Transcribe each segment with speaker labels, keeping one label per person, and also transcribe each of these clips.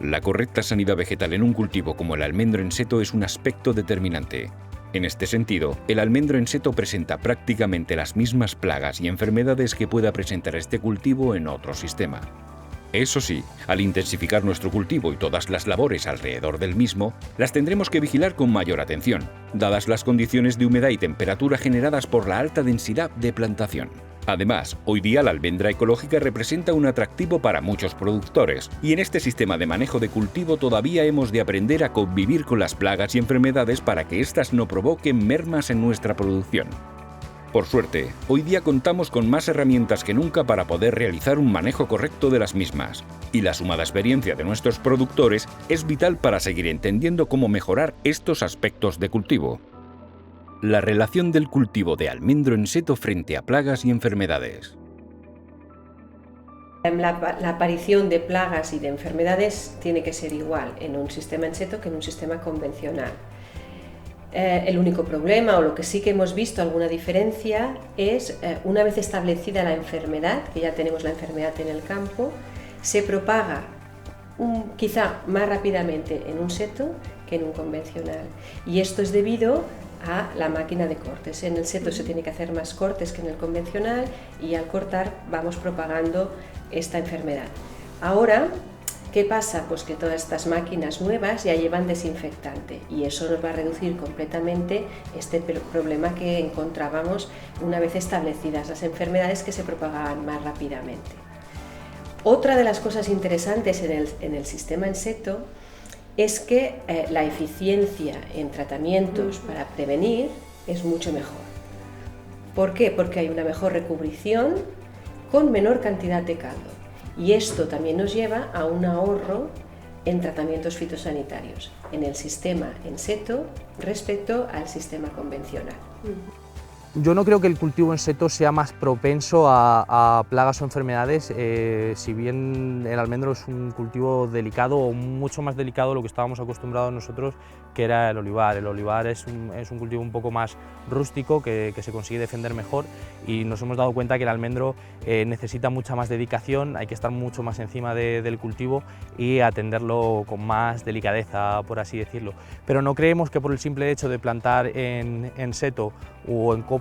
Speaker 1: La correcta sanidad vegetal en un cultivo como el almendro en seto es un aspecto determinante. En este sentido, el almendro en seto presenta prácticamente las mismas plagas y enfermedades que pueda presentar este cultivo en otro sistema. Eso sí, al intensificar nuestro cultivo y todas las labores alrededor del mismo, las tendremos que vigilar con mayor atención, dadas las condiciones de humedad y temperatura generadas por la alta densidad de plantación. Además, hoy día la almendra ecológica representa un atractivo para muchos productores, y en este sistema de manejo de cultivo todavía hemos de aprender a convivir con las plagas y enfermedades para que éstas no provoquen mermas en nuestra producción. Por suerte, hoy día contamos con más herramientas que nunca para poder realizar un manejo correcto de las mismas, y la sumada experiencia de nuestros productores es vital para seguir entendiendo cómo mejorar estos aspectos de cultivo. La relación del cultivo de almendro en seto frente a plagas y enfermedades.
Speaker 2: La aparición de plagas y de enfermedades tiene que ser igual en un sistema en seto que en un sistema convencional. El único problema, o lo que sí que hemos visto alguna diferencia, es una vez establecida la enfermedad, que ya tenemos la enfermedad en el campo, se propaga quizá más rápidamente en un seto que en un convencional. Y esto es debido a la máquina de cortes. En el seto se tiene que hacer más cortes que en el convencional y al cortar vamos propagando esta enfermedad. Ahora, ¿qué pasa? Pues que todas estas máquinas nuevas ya llevan desinfectante y eso nos va a reducir completamente este problema que encontrábamos una vez establecidas las enfermedades que se propagaban más rápidamente. Otra de las cosas interesantes en el sistema en seto es que la eficiencia en tratamientos para prevenir es mucho mejor. ¿Por qué? Porque hay una mejor recubrición con menor cantidad de caldo. Y esto también nos lleva a un ahorro en tratamientos fitosanitarios en el sistema en seto respecto al sistema convencional.
Speaker 3: Yo no creo que el cultivo en seto sea más propenso a plagas o enfermedades, si bien el almendro es un cultivo delicado o mucho más delicado de lo que estábamos acostumbrados nosotros, que era el olivar. El olivar es un cultivo un poco más rústico, que se consigue defender mejor, y nos hemos dado cuenta que el almendro necesita mucha más dedicación, hay que estar mucho más encima del cultivo y atenderlo con más delicadeza, por así decirlo. Pero no creemos que por el simple hecho de plantar en seto o en copa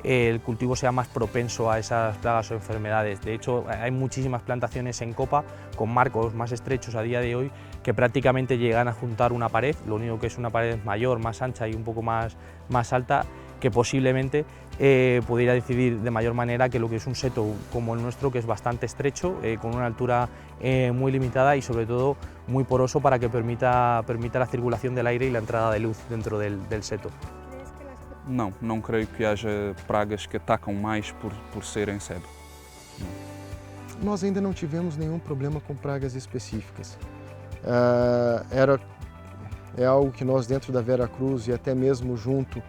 Speaker 3: el cultivo sea más propenso a esas plagas o enfermedades. De hecho, hay muchísimas plantaciones en copa con marcos más estrechos a día de hoy que prácticamente llegan a juntar una pared, lo único que es una pared mayor, más ancha y un poco más alta, que posiblemente pudiera decidir de mayor manera que lo que es un seto como el nuestro, que es bastante estrecho, con una altura muy limitada y sobre todo muy poroso para que permita la circulación del aire y la entrada de luz dentro del seto.
Speaker 4: Não creio que haja pragas que atacam mais por ser em seto.
Speaker 5: Nós ainda não tivemos nenhum problema com pragas específicas. É algo que nós dentro da Vera Cruz e até mesmo junto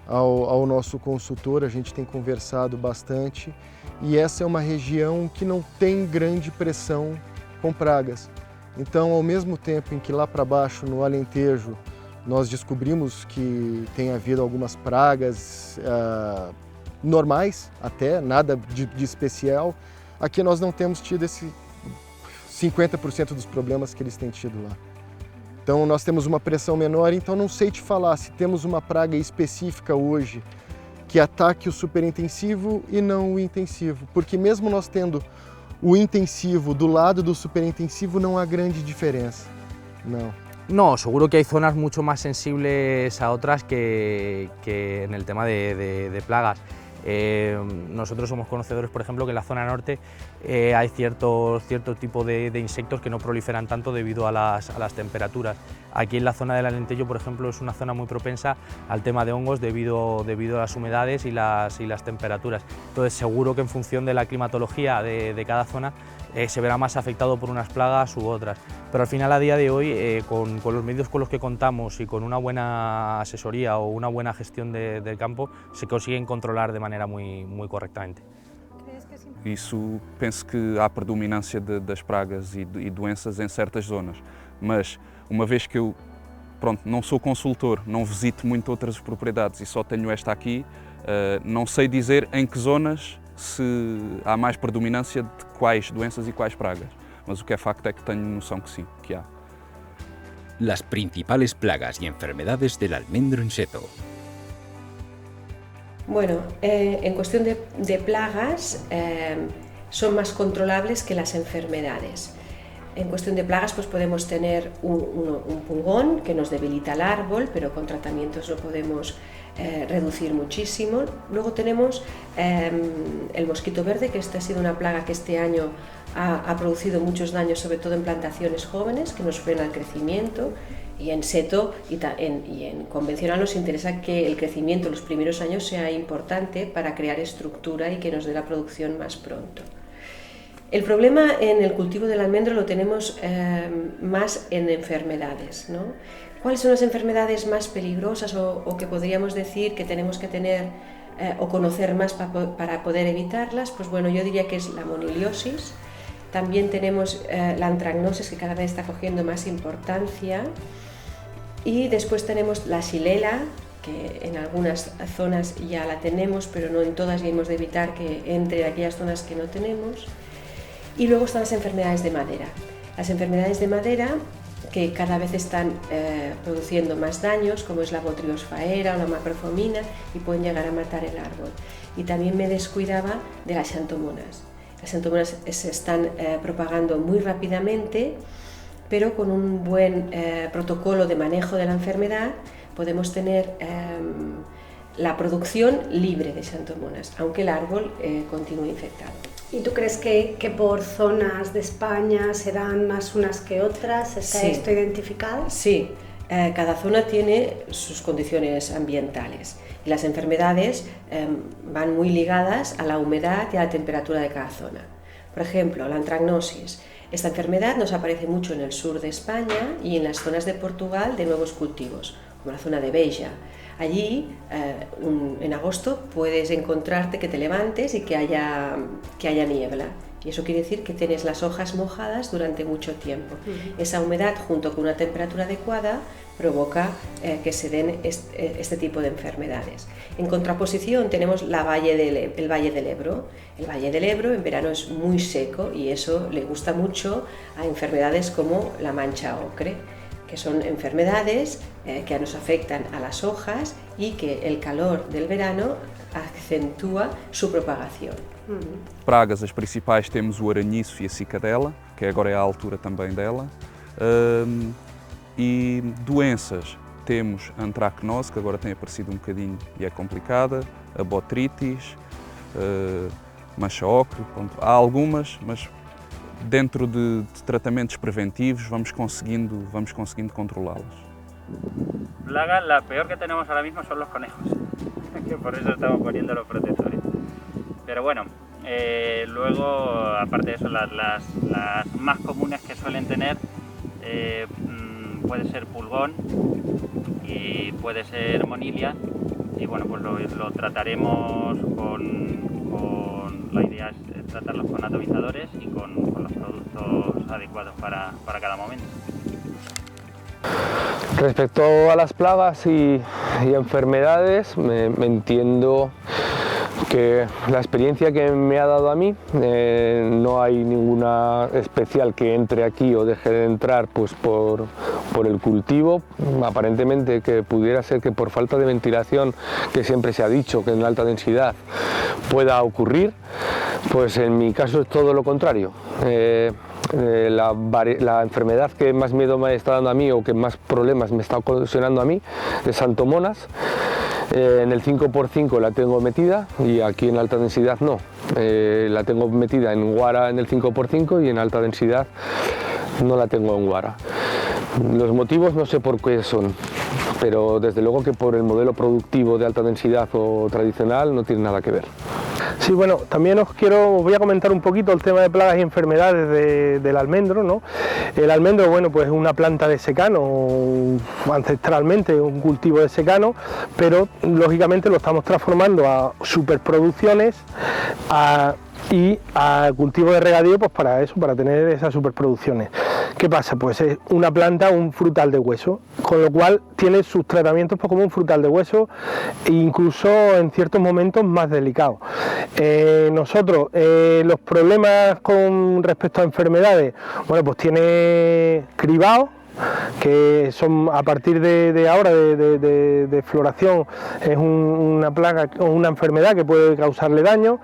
Speaker 5: ao nosso consultor a gente tem conversado bastante, e essa é uma região que não tem grande pressão com pragas. Então, ao mesmo tempo em que lá para baixo no Alentejo nós descobrimos que tem havido algumas pragas normais até, nada de especial, aqui nós não temos tido esse 50% dos problemas que eles têm tido lá. Então nós temos uma pressão menor, então não sei te falar se temos uma praga específica hoje que ataque o superintensivo e não o intensivo, porque mesmo nós tendo o intensivo do lado do superintensivo não há grande diferença, não.
Speaker 3: No, seguro que hay zonas mucho más sensibles a otras que en el tema de plagas. Nosotros somos conocedores, por ejemplo, que en la zona norte hay cierto tipo de insectos que no proliferan tanto debido a las temperaturas. Aquí en la zona del Alentejo, por ejemplo, es una zona muy propensa al tema de hongos debido a las humedades y las temperaturas. Entonces, seguro que en función de la climatología de cada zona se verá más afectado por unas plagas u otras. Pero al final, a día de hoy, con los medios con los que contamos y con una buena asesoría o una buena gestión del campo, se consiguen controlar de manera muy correctamente.
Speaker 4: Isso, penso que há predominância das pragas e doenças em certas zonas, mas uma vez que eu não sou consultor, não visito muito outras propriedades e só tenho esta aqui, não sei dizer em que zonas se há mais predominância de quais doenças e quais pragas, mas o que é facto é que tenho noção que sim, que há.
Speaker 1: las principales plagas y enfermedades del almendro en seto.
Speaker 2: Bueno, en cuestión de plagas, son más controlables que las enfermedades. En cuestión de plagas, pues podemos tener un pulgón que nos debilita el árbol, pero con tratamientos lo podemos reducir muchísimo. Luego tenemos el mosquito verde, que esta ha sido una plaga que este año ha producido muchos daños, sobre todo en plantaciones jóvenes, que nos frena el crecimiento. Y en seto y en convencional nos interesa que el crecimiento en los primeros años sea importante para crear estructura y que nos dé la producción más pronto. El problema en el cultivo del almendro lo tenemos más en enfermedades, ¿no? ¿Cuáles son las enfermedades más peligrosas o que podríamos decir que tenemos que tener o conocer más para poder evitarlas? Pues bueno, yo diría que es la moniliosis. También tenemos la antracnosis, que cada vez está cogiendo más importancia. Y después tenemos la xilela, que en algunas zonas ya la tenemos, pero no en todas, y hemos de evitar que entre en aquellas zonas que no tenemos. Y luego están las enfermedades de madera. Las enfermedades de madera que cada vez están produciendo más daños, como es la botriosfaera o la macrofomina, y pueden llegar a matar el árbol. Y también me descuidaba de las xantomonas. Las xantomonas se están propagando muy rápidamente, pero con un buen protocolo de manejo de la enfermedad podemos tener la producción libre de xantomonas, aunque el árbol continúe infectado.
Speaker 6: ¿Y tú crees que por zonas de España se dan más unas que otras? ¿Está
Speaker 2: Sí.
Speaker 6: esto identificado?
Speaker 2: Sí, cada zona tiene sus condiciones ambientales y las enfermedades van muy ligadas a la humedad y a la temperatura de cada zona. Por ejemplo, la antracnosis. Esta enfermedad nos aparece mucho en el sur de España y en las zonas de Portugal de nuevos cultivos, como la zona de Beja. Allí, en agosto, puedes encontrarte que te levantes y que haya niebla. Y eso quiere decir que tienes las hojas mojadas durante mucho tiempo. Esa humedad, junto con una temperatura adecuada, provoca que se den este tipo de enfermedades. En contraposición tenemos el Valle del Ebro. El Valle del Ebro en verano es muy seco y eso le gusta mucho a enfermedades como la mancha ocre, que son enfermedades que nos afectan a las hojas y que el calor del verano acentúa su propagación.
Speaker 4: Pragas, as principais, temos o aranhiço e a cicadela, que agora é a altura também dela. E doenças, temos a antracnose, que agora tem aparecido um bocadinho e é complicada, a botritis, mancha ocre, há algumas, mas dentro de tratamentos preventivos vamos conseguindo controlá-las.
Speaker 7: Plaga, la peor que tenemos ahora mismo son los conejos, que por eso estamos poniendo los protectores. Pero bueno, luego, aparte de eso, las más comunes que suelen tener puede ser pulgón y puede ser monilia, y bueno, pues lo trataremos con la idea es tratarlos con atomizadores y con los productos adecuados para cada momento.
Speaker 8: Respecto a las plagas y enfermedades, me entiendo que la experiencia que me ha dado a mí, no hay ninguna especial que entre aquí o deje de entrar pues por el cultivo. Aparentemente que pudiera ser que por falta de ventilación, que siempre se ha dicho que en alta densidad pueda ocurrir, pues en mi caso es todo lo contrario. La enfermedad que más miedo me está dando a mí o que más problemas me está ocasionando a mí es xantomonas. En el 5x5 la tengo metida y aquí en alta densidad no. La tengo metida en guara en el 5x5 y en alta densidad no la tengo en guara. Los motivos no sé por qué son, pero desde luego que por el modelo productivo de alta densidad o tradicional no tiene nada que ver.
Speaker 9: Sí, bueno, también os voy a comentar un poquito el tema de plagas y enfermedades del almendro, ¿no? El almendro, bueno, pues es una planta de secano, ancestralmente un cultivo de secano, pero lógicamente lo estamos transformando a superproducciones y a cultivo de regadío, pues para eso, para tener esas superproducciones. ¿Qué pasa? Pues es una planta, un frutal de hueso, con lo cual tiene sus tratamientos pues como un frutal de hueso e incluso en ciertos momentos más delicados. Nosotros, los problemas con respecto a enfermedades, bueno, pues tiene cribado, que son a partir de ahora de floración, es una plaga o una enfermedad que puede causarle daño.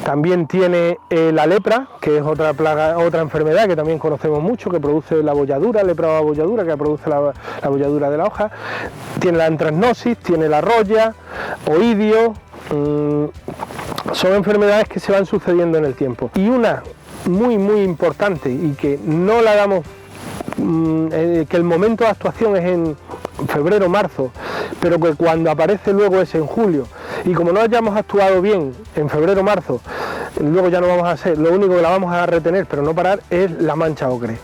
Speaker 9: También tiene la lepra, que es otra plaga, otra enfermedad que también conocemos mucho, que produce la bolladura, lepra o bolladura, que produce la bolladura de la hoja. Tiene la antracnosis, tiene la roya, oidio. Son enfermedades que se van sucediendo en el tiempo. Y una muy importante y que no la damos, que el momento de actuación es en febrero, marzo, pero que cuando aparece luego es en julio, y como no hayamos actuado bien en febrero, marzo, luego ya no vamos a hacer, lo único que la vamos a retener pero no parar es la mancha ocre.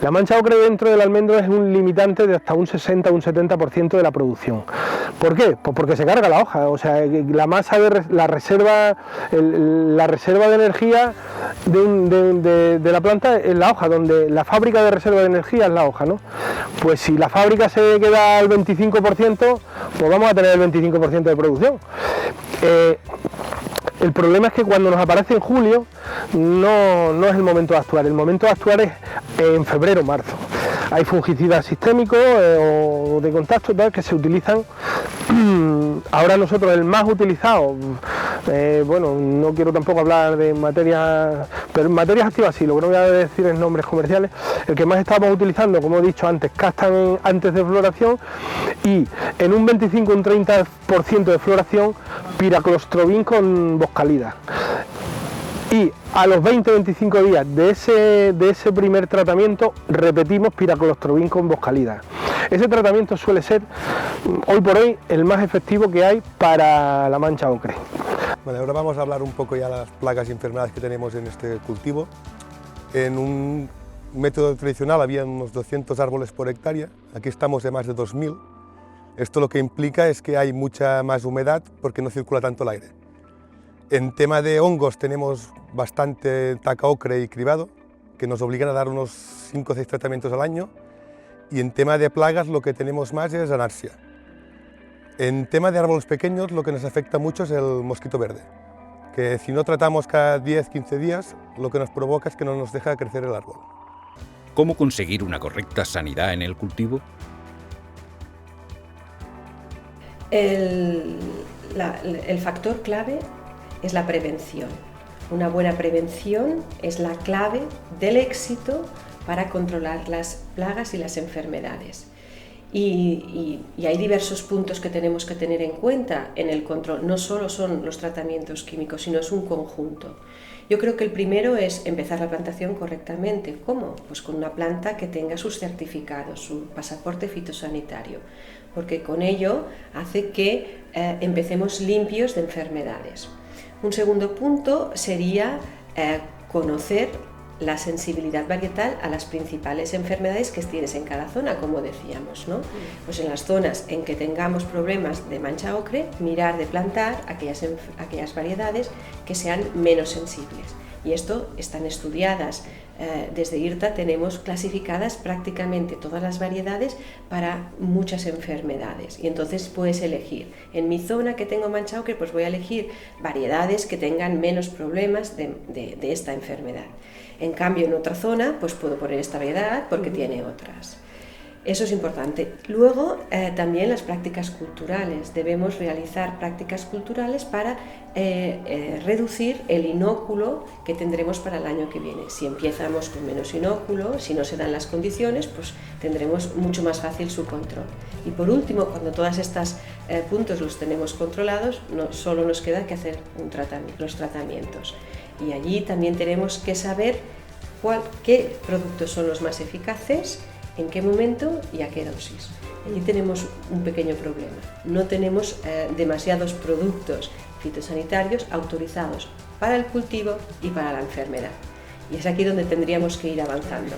Speaker 9: La mancha ocre dentro del almendro es un limitante de hasta un 60 o un 70% de la producción. ¿Por qué? Pues porque se carga la hoja, o sea, la reserva de energía de la planta es la hoja, donde la fábrica de reserva de energía es la hoja, ¿no? Pues si la fábrica se queda al 25%, pues vamos a tener el 25% de producción. El problema es que cuando nos aparece en julio no es el momento de actuar, el momento de actuar es en febrero, marzo. Hay fungicidas sistémicos o de contacto tal, que se utilizan. Ahora nosotros el más utilizado, bueno, no quiero tampoco hablar de materias, pero materias activas sí, lo que no voy a decir es nombres comerciales. El que más estamos utilizando, como he dicho antes, castan antes de floración, y en un 25 o un 30% de floración, piraclostrobin con boscalida. Y a los 20-25 días de ese primer tratamiento repetimos piraclostrobin con boscalida. Ese tratamiento suele ser, hoy por hoy, el más efectivo que hay para la mancha ocre.
Speaker 10: Bueno, ahora vamos a hablar un poco ya de las plagas y enfermedades que tenemos en este cultivo. En un método tradicional había unos 200 árboles por hectárea, aquí estamos de más de 2000. Esto lo que implica es que hay mucha más humedad porque no circula tanto el aire. En tema de hongos tenemos bastante taca ocre y cribado, que nos obligan a dar unos 5 o 6 tratamientos al año. Y en tema de plagas lo que tenemos más es anarsia. En tema de árboles pequeños lo que nos afecta mucho es el mosquito verde, que si no tratamos cada 10-15 días lo que nos provoca es que no nos deja crecer el árbol.
Speaker 1: ¿Cómo conseguir una correcta sanidad en el cultivo?
Speaker 2: El factor clave es la prevención. Una buena prevención es la clave del éxito para controlar las plagas y las enfermedades. Y hay diversos puntos que tenemos que tener en cuenta en el control. No solo son los tratamientos químicos, sino es un conjunto. Yo creo que el primero es empezar la plantación correctamente. ¿Cómo? Pues con una planta que tenga sus certificados, su pasaporte fitosanitario, porque con ello hace que empecemos limpios de enfermedades. Un segundo punto sería conocer la sensibilidad varietal a las principales enfermedades que tienes en cada zona, como decíamos, ¿no? Pues en las zonas en que tengamos problemas de mancha ocre, mirar de plantar aquellas variedades que sean menos sensibles. Y esto están estudiadas. Desde IRTA tenemos clasificadas prácticamente todas las variedades para muchas enfermedades, y entonces puedes elegir. En mi zona que tengo mancha ocre, pues voy a elegir variedades que tengan menos problemas de esta enfermedad. En cambio, en otra zona, pues puedo poner esta variedad porque tiene otras. Eso es importante. Luego, también las prácticas culturales. Debemos realizar prácticas culturales para reducir el inóculo que tendremos para el año que viene. Si empezamos con menos inóculo, si no se dan las condiciones, pues tendremos mucho más fácil su control. Y por último, cuando todos estos puntos los tenemos controlados, solo nos queda que hacer los tratamientos. Y allí también tenemos que saber qué productos son los más eficaces, en qué momento y a qué dosis. Allí tenemos un pequeño problema. No tenemos demasiados productos fitosanitarios autorizados para el cultivo y para la enfermedad. Y es aquí donde tendríamos que ir avanzando.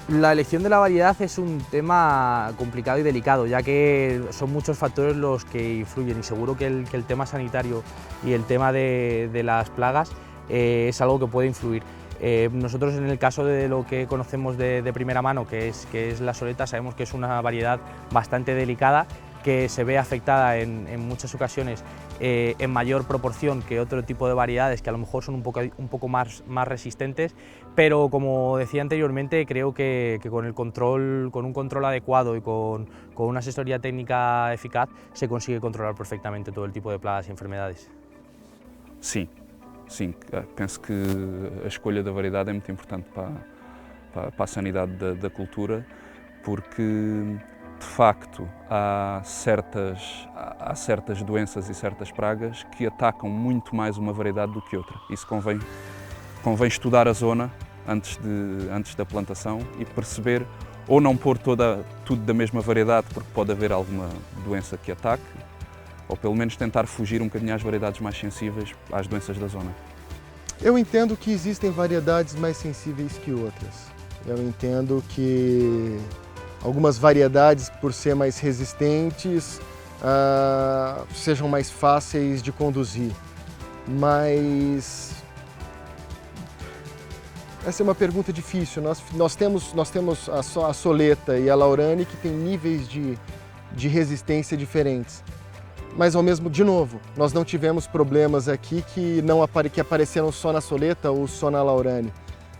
Speaker 3: La elección de la variedad es un tema complicado y delicado, ya que son muchos factores los que influyen, y seguro que el tema sanitario y el tema de las plagas es algo que puede influir. Nosotros, en el caso de lo que conocemos de primera mano, que es la soleta, sabemos que es una variedad bastante delicada que se ve afectada en muchas ocasiones en mayor proporción que otro tipo de variedades que a lo mejor son un poco más resistentes, pero como decía anteriormente, creo que con un control adecuado y con una asesoría técnica eficaz se consigue controlar perfectamente todo el tipo de plagas y enfermedades.
Speaker 4: Sim, penso que a escolha da variedade é muito importante para a sanidade da cultura, porque de facto há certas doenças e certas pragas que atacam muito mais uma variedade do que outra. Isso convém estudar a zona antes da plantação e perceber, ou não pôr tudo da mesma variedade porque pode haver alguma doença que ataque, ou pelo menos tentar fugir bocadinho às variedades mais sensíveis às doenças da zona.
Speaker 5: Eu entendo que existem variedades mais sensíveis que outras. Eu entendo que algumas variedades, por ser mais resistentes, sejam mais fáceis de conduzir. Mas essa é uma pergunta difícil. Nós temos a soleta e a laurane que têm níveis de resistência diferentes. Mas ao mesmo, de novo, nós não tivemos problemas aqui que apareceram só na soleta ou só na laurane.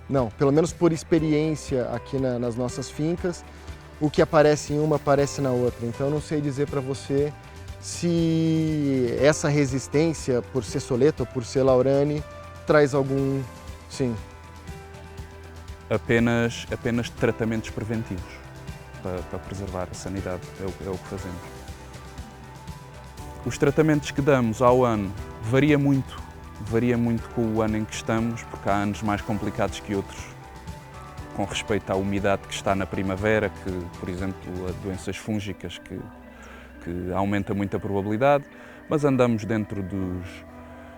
Speaker 5: Não, pelo menos por experiência aqui nas nossas fincas, o que aparece em uma aparece na outra. Então eu não sei dizer para você se essa resistência, por ser soleta ou por ser laurane, traz algum... Sim.
Speaker 4: Apenas tratamentos preventivos para preservar a sanidade, é o que fazemos. Os tratamentos que damos ao ano varia muito com o ano em que estamos, porque há anos mais complicados que outros, com respeito à umidade que está na primavera, que, por exemplo, a doenças fúngicas que aumenta muito a probabilidade, mas andamos dentro dos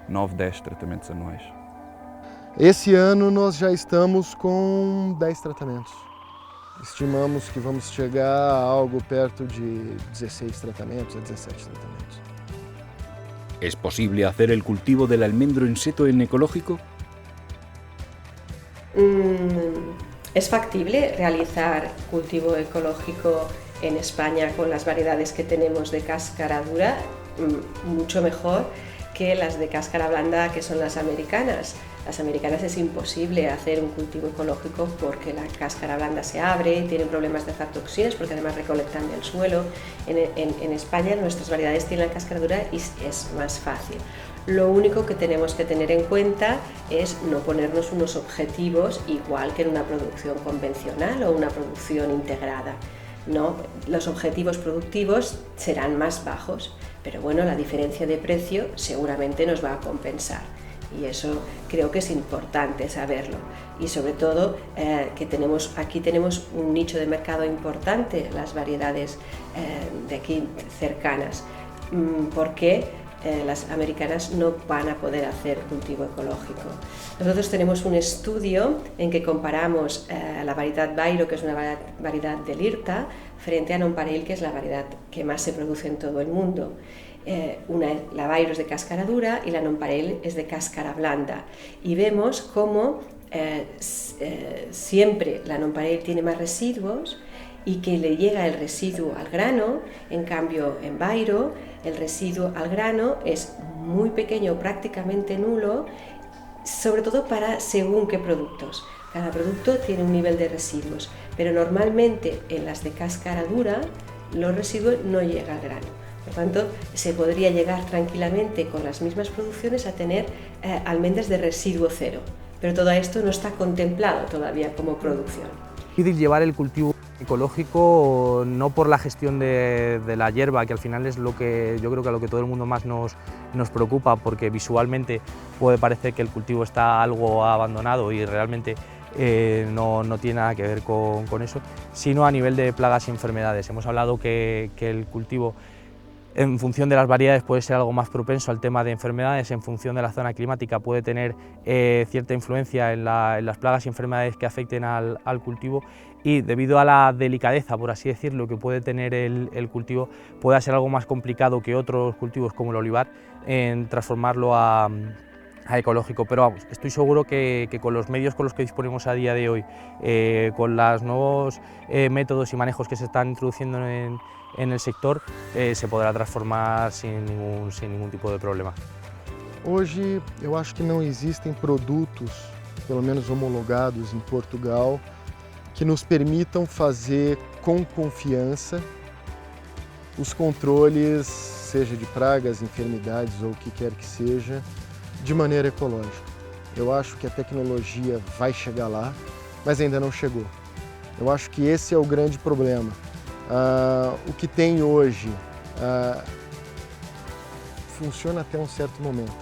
Speaker 4: 9, 10 tratamentos anuais.
Speaker 5: Esse ano nós já estamos com 10 tratamentos. Estimamos que vamos chegar a algo perto de 16 tratamentos, a 17 tratamentos.
Speaker 1: ¿Es posible hacer el cultivo del almendro en seto en ecológico?
Speaker 2: Es factible realizar cultivo ecológico en España con las variedades que tenemos de cáscara dura, mucho mejor que las de cáscara blanda, que son las americanas. Las americanas es imposible hacer un cultivo ecológico porque la cáscara blanda se abre, tienen problemas de aflatoxinas porque además recolectan del suelo. En España nuestras variedades tienen la cáscara dura y es más fácil. Lo único que tenemos que tener en cuenta es no ponernos unos objetivos igual que en una producción convencional o una producción integrada. No, los objetivos productivos serán más bajos, pero bueno, la diferencia de precio seguramente nos va a compensar. Y eso creo que es importante saberlo. Y sobre todo que aquí tenemos un nicho de mercado importante, las variedades de aquí cercanas, porque las americanas no van a poder hacer cultivo ecológico. Nosotros tenemos un estudio en que comparamos la variedad Bairo, que es una variedad del IRTA, frente a Nonpareil, que es la variedad que más se produce en todo el mundo. La Bairo es de cáscara dura y la Nonpareil es de cáscara blanda. Y vemos cómo siempre la Nonpareil tiene más residuos y que le llega el residuo al grano. En cambio, en Bairo el residuo al grano es muy pequeño, prácticamente nulo, sobre todo para según qué productos. Cada producto tiene un nivel de residuos, pero normalmente en las de cáscara dura los residuos no llegan al grano. Por tanto, se podría llegar tranquilamente con las mismas producciones a tener almendras de residuo cero, pero todo esto no está contemplado todavía como producción.
Speaker 3: Es difícil llevar el cultivo ecológico no por la gestión de la hierba, que al final es lo que yo creo que a lo que todo el mundo más nos preocupa, porque visualmente puede parecer que el cultivo está algo abandonado y realmente no tiene nada que ver con eso, sino a nivel de plagas y enfermedades. Hemos hablado que el cultivo, en función de las variedades, puede ser algo más propenso al tema de enfermedades, en función de la zona climática puede tener cierta influencia en las plagas y enfermedades que afecten al cultivo, y debido a la delicadeza, por así decirlo, que puede tener el cultivo, puede ser algo más complicado que otros cultivos como el olivar en transformarlo a ecológico, pero vamos, estoy seguro que con los medios con los que disponemos a día de hoy, con los nuevos métodos y manejos que se están introduciendo en el sector, se podrá transformar sin ningún tipo de problema.
Speaker 5: Hoje eu acho que não existem produtos, pelo menos homologados em Portugal, que nos permitam fazer com confiança os controles, seja de pragas, enfermidades ou o que quer que seja, de maneira ecológica. Eu acho que a tecnologia vai chegar lá, mas ainda não chegou. Eu acho que esse é o grande problema. O que tem hoje funciona até um certo momento,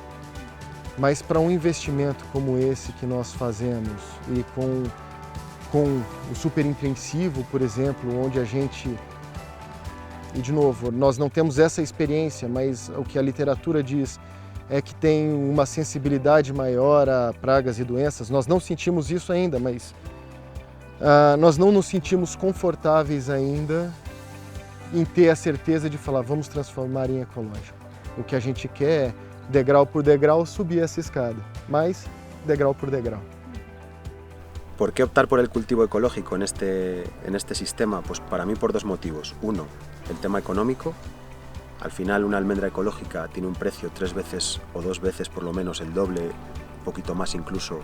Speaker 5: mas para um investimento como esse que nós fazemos e com o super intensivo, por exemplo, onde a gente, e de novo, nós não temos essa experiência, mas o que a literatura diz é que tem uma sensibilidade maior a pragas e doenças. Nós não sentimos isso ainda, mas nós não nos sentimos confortáveis ainda em ter a certeza de falar, vamos transformar em ecológico. O que a gente quer é, degrau por degrau, subir essa escada, mas degrau por degrau.
Speaker 11: ¿Por qué optar por el cultivo ecológico en este sistema? Pues para mí por dos motivos. Uno, el tema económico. Al final una almendra ecológica tiene un precio 3 veces o 2 veces por lo menos el doble, un poquito más incluso,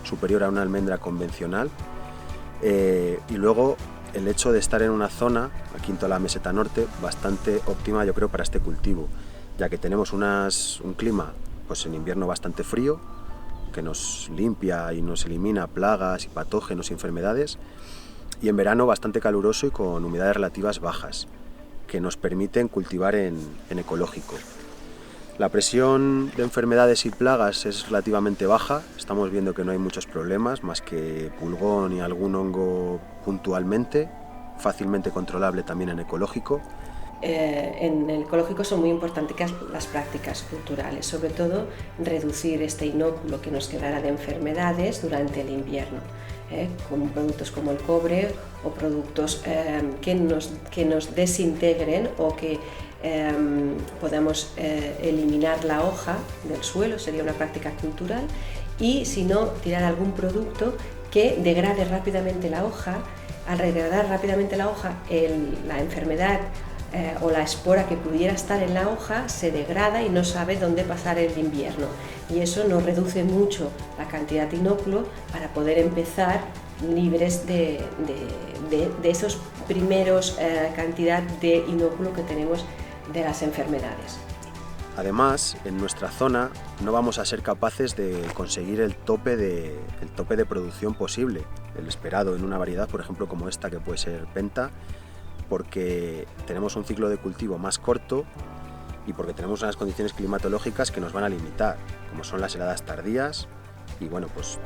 Speaker 11: superior a una almendra convencional. Y luego el hecho de estar en una zona, aquí en toda la meseta norte, bastante óptima yo creo para este cultivo, ya que tenemos un clima pues en invierno bastante frío, que nos limpia y nos elimina plagas y patógenos y enfermedades, y en verano bastante caluroso y con humedades relativas bajas, que nos permiten cultivar en ecológico. La presión de enfermedades y plagas es relativamente baja, estamos viendo que no hay muchos problemas, más que pulgón y algún hongo puntualmente, fácilmente controlable también en ecológico.
Speaker 2: En el ecológico son muy importantes las prácticas culturales, sobre todo reducir este inóculo que nos quedará de enfermedades durante el invierno, con productos como el cobre o productos que nos desintegren o que podamos eliminar la hoja del suelo, sería una práctica cultural, y si no, tirar algún producto que degrade rápidamente la hoja. Al degradar rápidamente la hoja, la enfermedad o la espora que pudiera estar en la hoja se degrada y no sabe dónde pasar el invierno, y eso nos reduce mucho la cantidad de inóculo para poder empezar libres de esos primeros cantidad de inóculo que tenemos de las enfermedades.
Speaker 11: Además, en nuestra zona no vamos a ser capaces de conseguir el tope de producción posible, el esperado en una variedad, por ejemplo, como esta que puede ser Penta, porque tenemos un ciclo de cultivo más corto y porque tenemos unas condiciones climatológicas que nos van a limitar, como son las heladas tardías y bueno, pues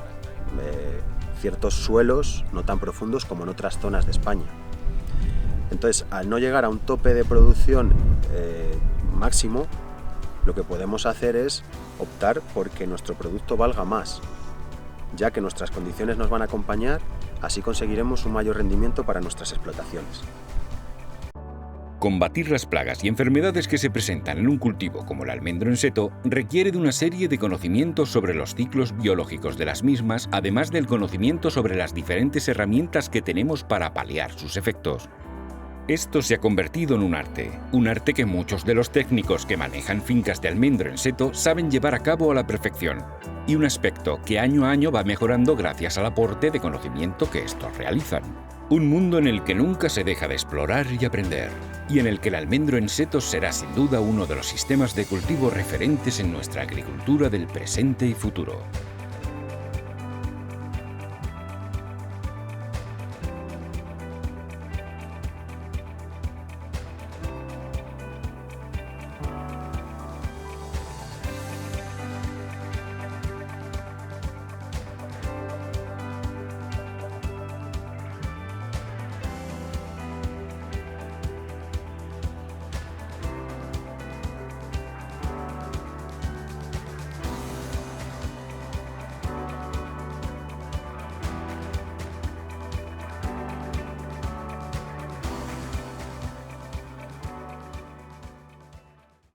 Speaker 11: ciertos suelos no tan profundos como en otras zonas de España. Entonces, al no llegar a un tope de producción máximo, lo que podemos hacer es optar por que nuestro producto valga más, ya que nuestras condiciones nos van a acompañar, así conseguiremos un mayor rendimiento para nuestras explotaciones.
Speaker 1: Combatir las plagas y enfermedades que se presentan en un cultivo como el almendro en seto requiere de una serie de conocimientos sobre los ciclos biológicos de las mismas, además del conocimiento sobre las diferentes herramientas que tenemos para paliar sus efectos. Esto se ha convertido en un arte que muchos de los técnicos que manejan fincas de almendro en seto saben llevar a cabo a la perfección, y un aspecto que año a año va mejorando gracias al aporte de conocimiento que estos realizan. Un mundo en el que nunca se deja de explorar y aprender, y en el que el almendro en seto será sin duda uno de los sistemas de cultivo referentes en nuestra agricultura del presente y futuro.